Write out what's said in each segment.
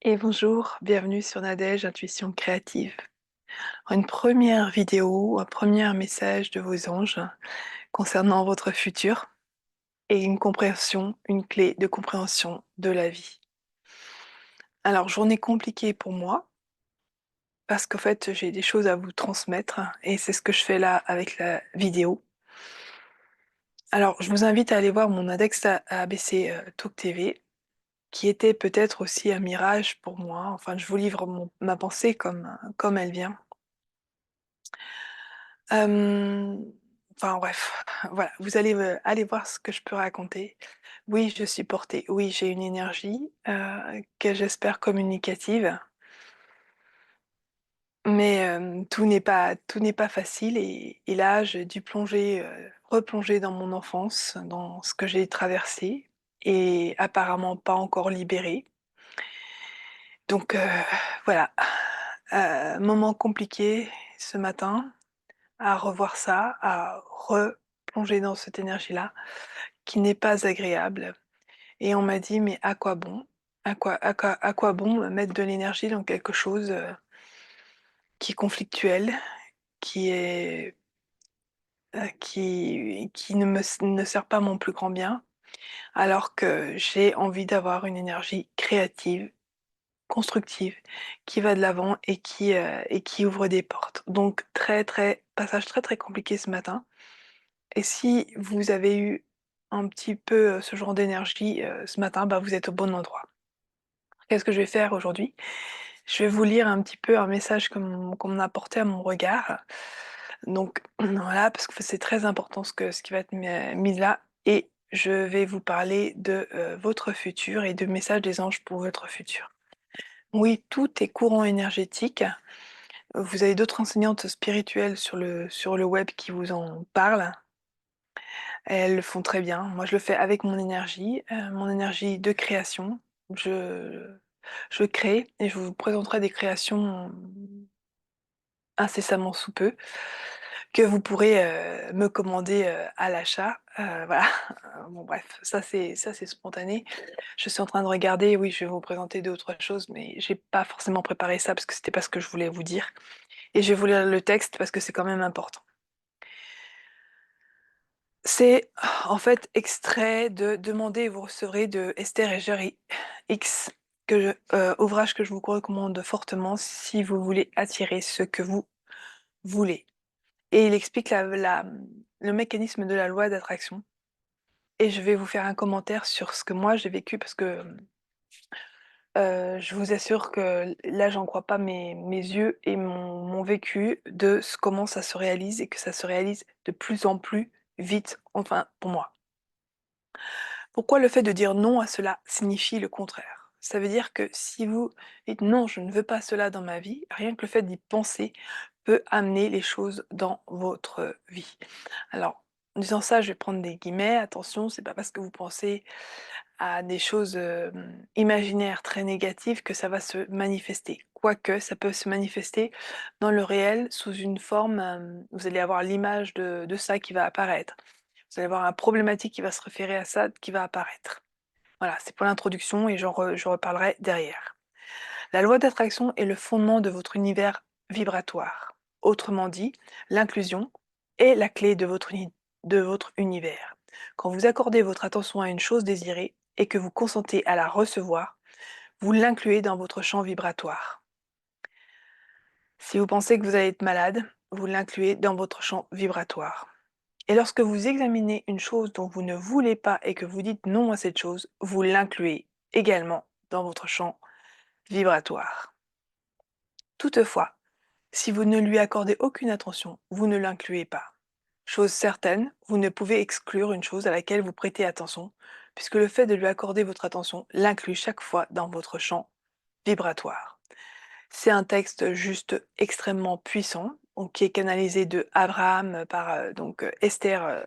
Et bonjour, bienvenue sur Nadège Intuition Créative. Une première vidéo, un premier message de vos anges concernant votre futur et une compréhension, une clé de compréhension de la vie. Alors, journée compliquée pour moi parce qu'en fait, j'ai des choses à vous transmettre et c'est ce que je fais là avec la vidéo. Alors, je vous invite à aller voir mon index ABC Talk TV qui était peut-être aussi un mirage pour moi. Enfin, je vous livre ma pensée comme elle vient. Hem, enfin bref, voilà, vous allez, aller voir ce que je peux raconter. Oui, je suis portée, oui, j'ai une énergie, que j'espère communicative, mais tout n'est pas facile et là, j'ai dû replonger dans mon enfance, dans ce que j'ai traversé et apparemment pas encore libéré. Donc voilà, moment compliqué ce matin. À revoir ça, à replonger dans cette énergie-là, qui n'est pas agréable et on m'a dit: «Mais à quoi bon? À quoi bon mettre de l'énergie dans quelque chose, qui est conflictuel, qui est, qui ne sert pas mon plus grand bien, alors que j'ai envie d'avoir une énergie créative, constructive, qui va de l'avant et qui ouvre des portes». Donc passage très, très compliqué ce matin. Et si vous avez eu un petit peu, ce genre d'énergie, ce matin, bah, vous êtes au bon endroit. Qu'est-ce que je vais faire aujourd'hui? Je vais vous lire un petit peu un message qu'on m'a apporté à mon regard. Donc voilà, parce que c'est très important ce qui va être mis là et je vais vous parler de, votre futur et de messages des anges pour votre futur. Oui, tout est courant énergétique. Vous avez d'autres enseignantes spirituelles sur le web qui vous en parlent. Elles le font très bien. Moi, je le fais avec mon énergie de création. Je je crée et je vous présenterai des créations incessamment sous peu, que vous pourrez, me commander, à l'achat. Voilà. Bon bref, ça c'est spontané. Je suis en train de regarder, oui, je vais vous présenter d'autres choses, mais j'ai pas forcément préparé ça parce que c'était pas ce que je voulais vous dire et je vais vous lire le texte parce que c'est quand même important. C'est en fait extrait de «Demandez et vous recevrez» de Esther et Jerry X, ouvrage que je vous recommande fortement si vous voulez attirer ce que vous voulez et il explique le mécanisme de la loi d'attraction et je vais vous faire un commentaire sur ce que moi j'ai vécu parce que, je vous assure que là j'en crois pas mes yeux et mon vécu de comment ça se réalise et que ça se réalise de plus en plus vite, enfin pour moi. Pourquoi le fait de dire non à cela signifie le contraire? Ça veut dire que si vous dites: «Non, je ne veux pas cela dans ma vie», rien que le fait d'y penser peut amener les choses dans votre vie. Alors, en disant ça, je vais prendre des guillemets, attention, c'est pas parce que vous pensez à des choses, imaginaires très négatives que ça va se manifester. Quoique, ça peut se manifester dans le réel sous une forme, vous allez avoir l'image de ça qui va apparaître. Vous allez avoir un problématique qui va se référer à ça qui va apparaître. Voilà, c'est pour l'introduction et je reparlerai derrière. La loi d'attraction est le fondement de votre univers vibratoire. Autrement dit, l'inclusion est la clé de votre univers. Quand vous accordez votre attention à une chose désirée et que vous consentez à la recevoir, vous l'incluez dans votre champ vibratoire. Si vous pensez que vous allez être malade, vous l'incluez dans votre champ vibratoire. Et lorsque vous examinez une chose dont vous ne voulez pas et que vous dites non à cette chose, vous l'incluez également dans votre champ vibratoire. Toutefois, si vous ne lui accordez aucune attention, vous ne l'incluez pas. Chose certaine, vous ne pouvez exclure une chose à laquelle vous prêtez attention, puisque le fait de lui accorder votre attention l'inclut chaque fois dans votre champ vibratoire. C'est un texte juste extrêmement puissant, donc qui est canalisé de Abraham par Esther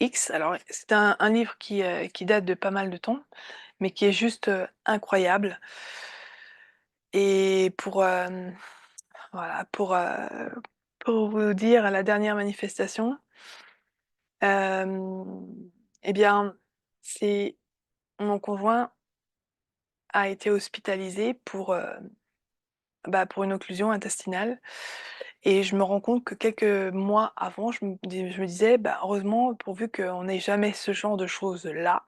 X. Alors, c'est un livre qui date de pas mal de temps, mais qui est juste, incroyable et voilà, pour vous dire la dernière manifestation, hem, eh bien, c'est mon conjoint a été hospitalisé pour une occlusion intestinale et je me rends compte que quelques mois avant, je me disais: «Bah, heureusement pourvu qu'on ait jamais ce genre de choses-là»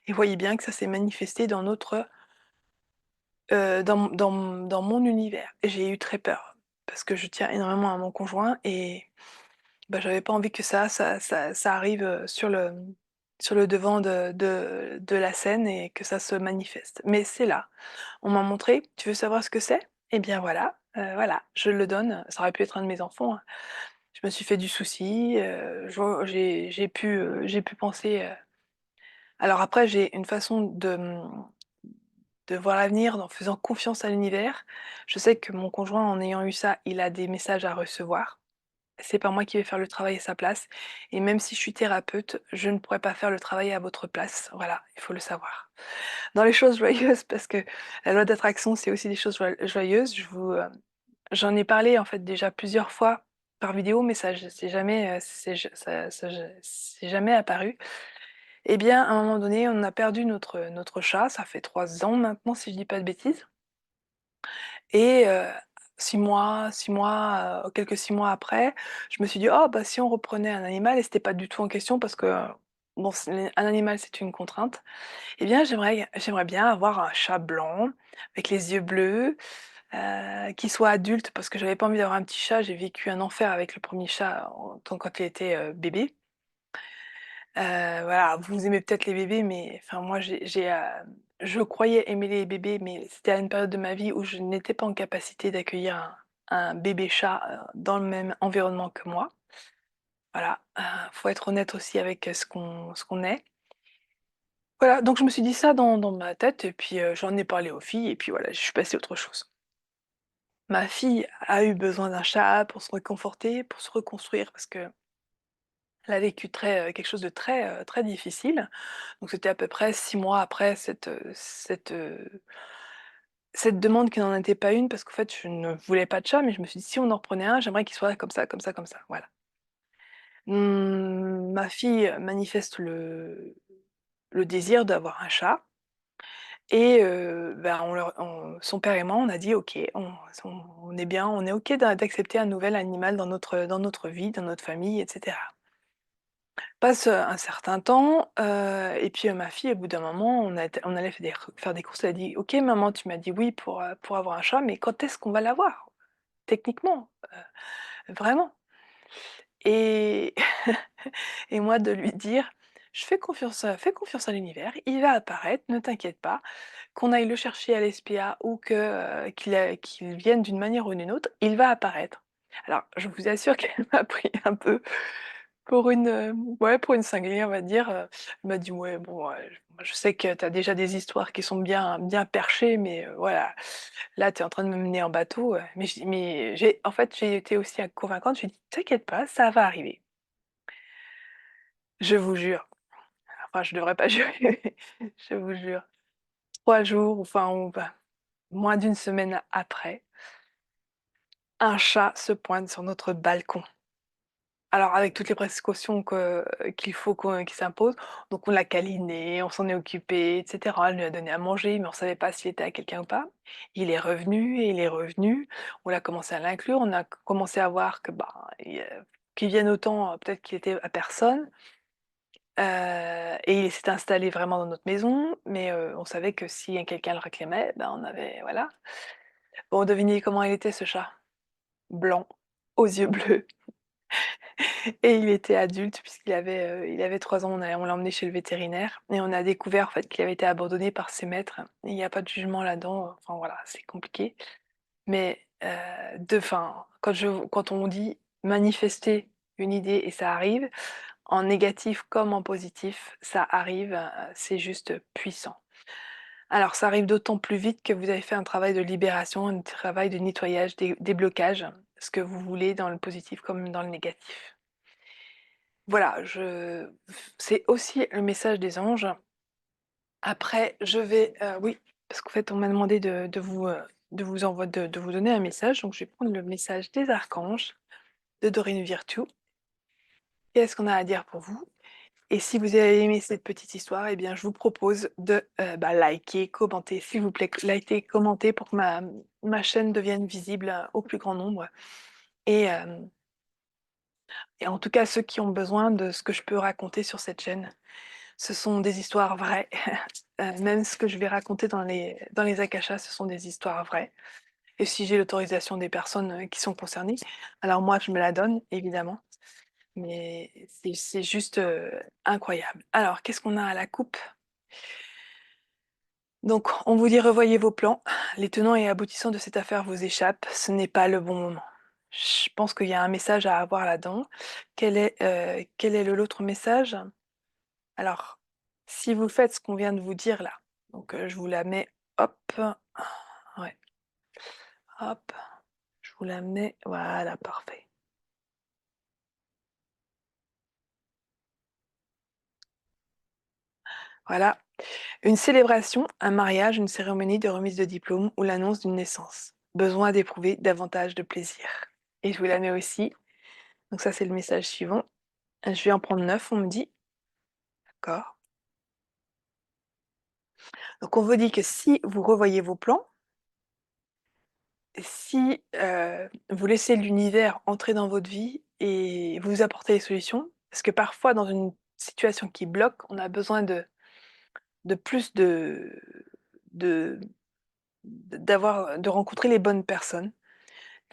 et voyez bien que ça s'est manifesté dans notre, dans mon univers. Et j'ai eu très peur parce que je tiens énormément à mon conjoint et bah, j'avais pas envie que ça arrive, sur le devant de la scène et que ça se manifeste. Mais c'est là. On m'a montré: «Tu veux savoir ce que c'est? Eh bien voilà, voilà, je le donne». Ça aurait pu être un de mes enfants, hein. Je me suis fait du souci, j'ai pu penser, alors après j'ai une façon de voir l'avenir en faisant confiance à l'univers. Je sais que mon conjoint, en ayant eu ça, il a des messages à recevoir. C'est pas moi qui vais faire le travail à sa place et même si je suis thérapeute, je ne pourrais pas faire le travail à votre place. Voilà, il faut le savoir. Dans les choses joyeuses, parce que la loi d'attraction, c'est aussi des choses joyeuses, j'en ai parlé, en fait, déjà plusieurs fois par vidéo, mais ça c'est jamais, c'est jamais apparu. Eh bien, à un moment donné, on a perdu notre chat, ça fait 3 ans maintenant, si je dis pas de bêtises et 6 mois après, je me suis dit: «Oh bah, si on reprenait un animal» et c'était pas du tout en question parce que, bon, un animal, c'est une contrainte. Eh bien, j'aimerais bien avoir un chat blanc avec les yeux bleus, qui soit adulte parce que j'avais pas envie d'avoir un petit chat. J'ai vécu un enfer avec le premier chat quand il était, bébé. Voilà, vous aimez peut-être les bébés, mais enfin moi je croyais aimer les bébés, mais c'était à une période de ma vie où je n'étais pas en capacité d'accueillir un bébé chat, dans le même environnement que moi. Voilà, faut être honnête aussi avec, ce qu'on est. Voilà, donc je me suis dit ça dans ma tête et puis, j'en ai parlé aux filles et puis voilà, je suis passée à autre chose. Ma fille a eu besoin d'un chat pour se réconforter, pour se reconstruire parce qu'elle a vécu quelque chose de très difficile. Donc c'était à peu près 6 mois après cette demande qui n'en était pas une parce qu'en fait je ne voulais pas de chat, mais je me suis dit: «Si on en reprenait un, j'aimerais qu'il soit comme ça, comme ça, comme ça», voilà. Ma fille manifeste le désir d'avoir un chat et bah, son père et moi, on a dit: «OK, on est bien, on est OK d'accepter un nouvel animal dans notre vie, dans notre famille» et cetera. Passe, un certain temps, et puis, ma fille, au bout d'un moment, on allait faire des courses, elle a dit: «OK maman, tu m'as dit oui pour avoir un chat, mais quand est-ce qu'on va l'avoir? Techniquement, vraiment?» et et moi de lui dire: «Je fais confiance à l'univers, il va apparaître, ne t'inquiète pas, qu'on aille le chercher à l'SPA ou qu'il vienne d'une manière ou d'une autre, il va apparaître». Alors je vous assure qu'elle m'a pris un peu pour ouais, pour une cinglée, on va dire, elle m'a dit: «Ouais, bon, je sais que tu as déjà des histoires qui sont bien perchées, mais voilà, là, tu es en train de me mener en bateau», mais je dis mais j'ai été aussi convaincante, je lui ai dit: «T'inquiète pas, ça va arriver». Je vous jure, enfin, je devrais pas jurer, je vous jure, 3 jours, enfin, moins d'une semaine après, un chat se pointe sur notre balcon. Alors avec toutes les précautions qui s'imposent, donc on l'a câliné, on s'en est occupé et cetera. On lui a donné à manger, mais on savait pas s'il était à quelqu'un ou pas. Il est revenu, on a commencé à l'inclure, on a commencé à voir que, bah, qu'il vienne autant, peut-être qu'il était à personne, et il s'est installé vraiment dans notre maison, mais on savait que si quelqu'un le réclamait, ben, on avait voilà. Bon, devinez comment il était ce chat? Blanc, aux yeux bleus. Et il était adulte il avait 3 ans, on l'a emmené chez le vétérinaire et on a découvert en fait qu'il avait été abandonné par ses maîtres. Il n'y a pas de jugement là-dedans, enfin voilà, c'est compliqué. Mais, quand on dit manifester une idée et ça arrive, en négatif comme en positif, ça arrive, c'est juste puissant. Alors ça arrive d'autant plus vite que vous avez fait un travail de libération, un travail de nettoyage, déblocage, ce que vous voulez dans le positif comme dans le négatif. Voilà, c'est aussi le message des anges. Après, oui, parce qu'en fait, on m'a demandé de vous donner un message, donc je vais prendre le message des archanges de Dorine Virtue. Qu'est-ce qu'on a à dire pour vous? Et si vous avez aimé cette petite histoire, eh bien, je vous propose de, liker, commenter, s'il vous plaît, liker, commenter pour que ma chaîne devienne visible, au plus grand nombre et hem et en tout cas, ceux qui ont besoin de ce que je peux raconter sur cette chaîne, ce sont des histoires vraies. Même ce que je vais raconter dans les akashas, ce sont des histoires vraies et si j'ai l'autorisation des personnes, qui sont concernées, alors moi, je me la donne évidemment, mais c'est juste, incroyable. Alors qu'est-ce qu'on a à la coupe? Donc on vous dit: «Revoyez vos plans, les tenants et aboutissants de cette affaire vous échappent, ce n'est pas le bon moment». Je pense qu'il y a un message à avoir là-dedans. Quel est l'autre message? Alors, si vous faites ce qu'on vient de vous dire là, donc je vous la mets, hop, ouais, hop, je vous la mets, voilà, parfait. Voilà, une célébration, un mariage, une cérémonie de remise de diplôme ou l'annonce d'une naissance. Besoin d'éprouver davantage de plaisir. Et je vous la mets aussi, donc ça c'est le message suivant. Je vais en prendre 9, on me dit. D'accord. Donc on vous dit que si vous revoyez vos plans, si, vous laissez l'univers entrer dans votre vie et vous apporter les solutions, parce que parfois dans une situation qui bloque, on a besoin de plus de de rencontrer les bonnes personnes.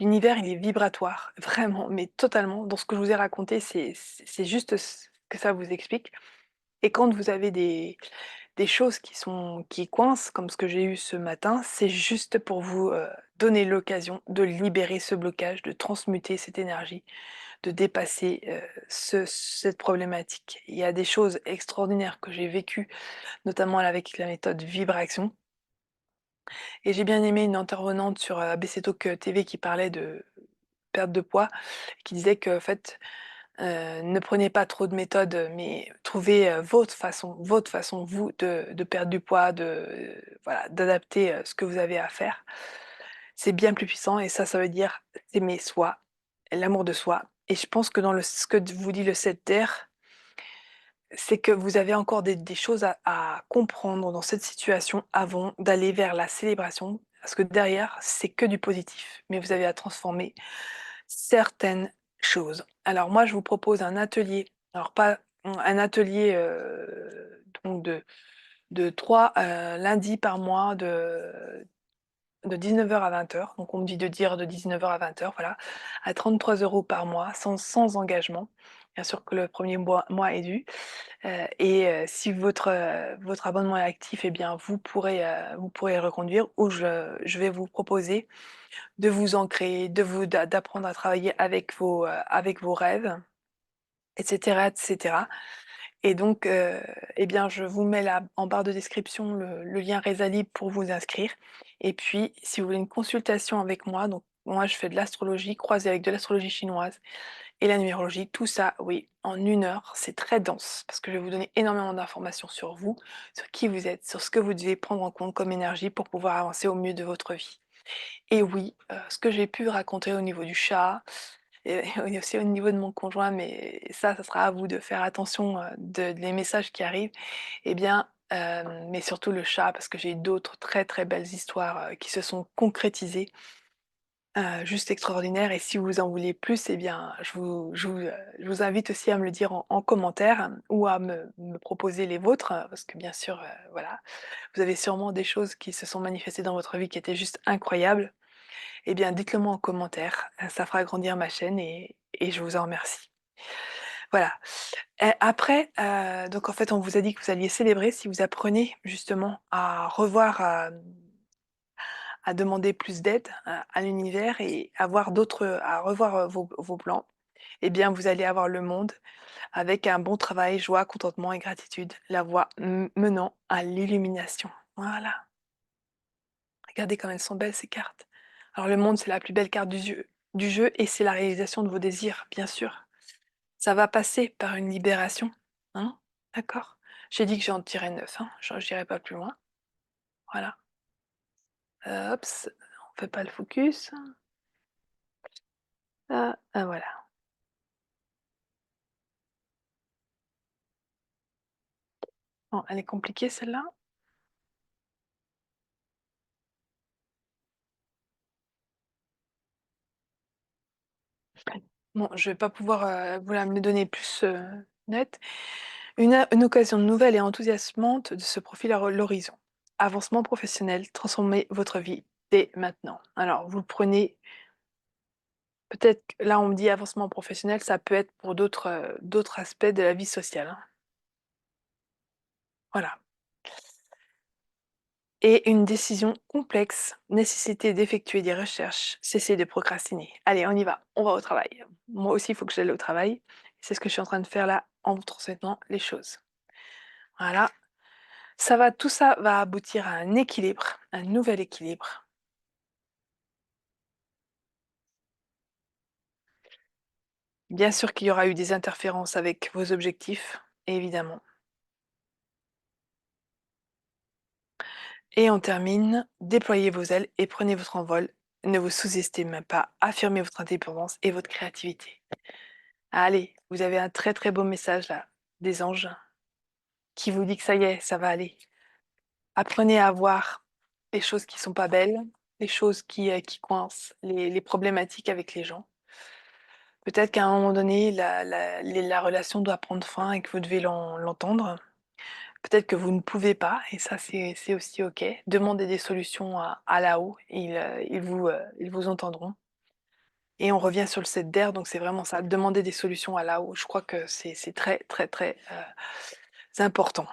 L'univers, il est vibratoire, vraiment, mais totalement. Dans ce que je vous ai raconté, c'est juste ce que ça vous explique et quand vous avez des choses qui coincent, comme ce que j'ai eu ce matin, c'est juste pour vous, donner l'occasion de libérer ce blocage, de transmuter cette énergie, de dépasser, cette problématique. Il y a des choses extraordinaires que j'ai vécues, notamment avec la méthode vibration et j'ai bien aimé une intervenante sur, ABC Talk, TV qui parlait de perte de poids, qui disait qu'en fait, ne prenez pas trop de méthodes, mais trouvez, votre façon, vous, de perdre du poids, voilà, d'adapter, ce que vous avez à faire. C'est bien plus puissant et ça veut dire s'aimer soi, l'amour de soi et je pense que dans ce que vous dit le 7 terre, c'est que vous avez encore des choses à comprendre dans cette situation avant d'aller vers la célébration, parce que derrière, c'est que du positif, mais vous avez à transformer certaines choses. Alors moi, je vous propose un atelier, alors pas un atelier, donc de 3 lundis par mois de 19 h à 20 h. Donc on me dit de dire de 19 h à 20 h, voilà, à 33 € par mois, sans engagement. Bien sûr que le premier mois est dû, et si votre abonnement est actif, eh bien vous pourrez le reconduire ou je vais vous proposer de vous ancrer, d'apprendre à travailler avec vos rêves et cetera et cetera et donc eh bien, je vous mets là, en barre de description, le lien Resalible pour vous inscrire et puis, si vous voulez une consultation avec moi, donc moi, je fais de l'astrologie croisée avec de l'astrologie chinoise et la numérologie, tout ça, oui, en 1 heure, c'est très dense parce que je vais vous donner énormément d'informations sur vous, sur qui vous êtes, sur ce que vous devez prendre en compte comme énergie pour pouvoir avancer au mieux de votre vie. Et oui, ce que j'ai pu raconter au niveau du chat et et aussi au niveau de mon conjoint, mais ça sera à vous de faire attention, de les messages qui arrivent et bien, mais surtout le chat parce que j'ai eu d'autres très, très belles histoires, qui se sont concrétisées, juste extraordinaires et si vous en voulez plus, eh bien, je vous invite aussi à me le dire en commentaire ou à me proposer les vôtres, parce que bien sûr, voilà, vous avez sûrement des choses qui se sont manifestées dans votre vie qui étaient juste incroyables. Eh bien, dites-le moi en commentaire, ça fera grandir ma chaîne et je vous en remercie. Voilà. Après, donc en fait, on vous a dit que vous alliez célébrer si vous apprenez justement à revoir, à demander plus d'aide à l'univers et à revoir, vos plans. Eh bien, vous allez avoir le monde avec un bon travail, joie, contentement et gratitude, la voie menant à l'illumination. Voilà. Regardez comme elles sont belles ces cartes. Alors le monde, c'est la plus belle carte du jeu et c'est la réalisation de vos désirs, bien sûr. Ça va passer par une libération, hein, d'accord? J'ai dit que j'en tirais 9, hein, j'irai pas plus loin. Voilà. Hops, on fait pas le focus. Ah, ah voilà. Oh, elle est compliquée celle-là? Bon, je vais pas pouvoir, vous la me le donner plus, nette. Une occasion nouvelle et enthousiasmante de se profiler à l'horizon. Avancement professionnel, transformez votre vie dès maintenant. Alors vous le prenez peut-être que là on me dit avancement professionnel, ça peut être pour d'autres aspects de la vie sociale, hein. Voilà. Et une décision complexe, nécessité d'effectuer des recherches, cessez de procrastiner. Allez, on va au travail. Moi aussi, il faut que j'aille au travail. C'est ce que je suis en train de faire là en vous transmettant les choses. Voilà, tout ça va aboutir à un équilibre, un nouvel équilibre. Bien sûr qu'il y aura eu des interférences avec vos objectifs, évidemment. Et on termine, déployez vos ailes et prenez votre envol. Ne vous sous-estimez pas, affirmez votre indépendance et votre créativité. Allez, vous avez un très très beau message là, des anges, qui vous dit que ça y est, ça va aller. Apprenez à voir les choses qui sont pas belles, les choses qui coincent, les problématiques avec les gens. Peut-être qu'à un moment donné, la relation doit prendre fin et que vous devez l'entendre. Peut-être que vous ne pouvez pas, et ça c'est aussi OK. Demandez des solutions à là-haut, ils vous entendront. Et on revient sur le 7 d'air, donc c'est vraiment ça, demander des solutions à là-haut. Je crois que c'est très, très, très, important.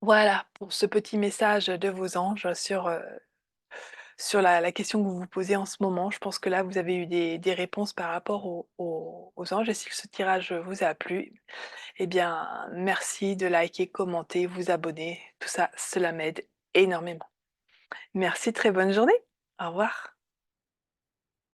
Voilà pour ce petit message de vos anges sur la question que vous vous posez en ce moment. Je pense que là, vous avez eu des réponses par rapport aux anges, et si ce tirage vous a plu, eh bien, merci de liker, commenter, vous abonner. Tout ça, cela m'aide énormément. Merci, très bonne journée. Au revoir.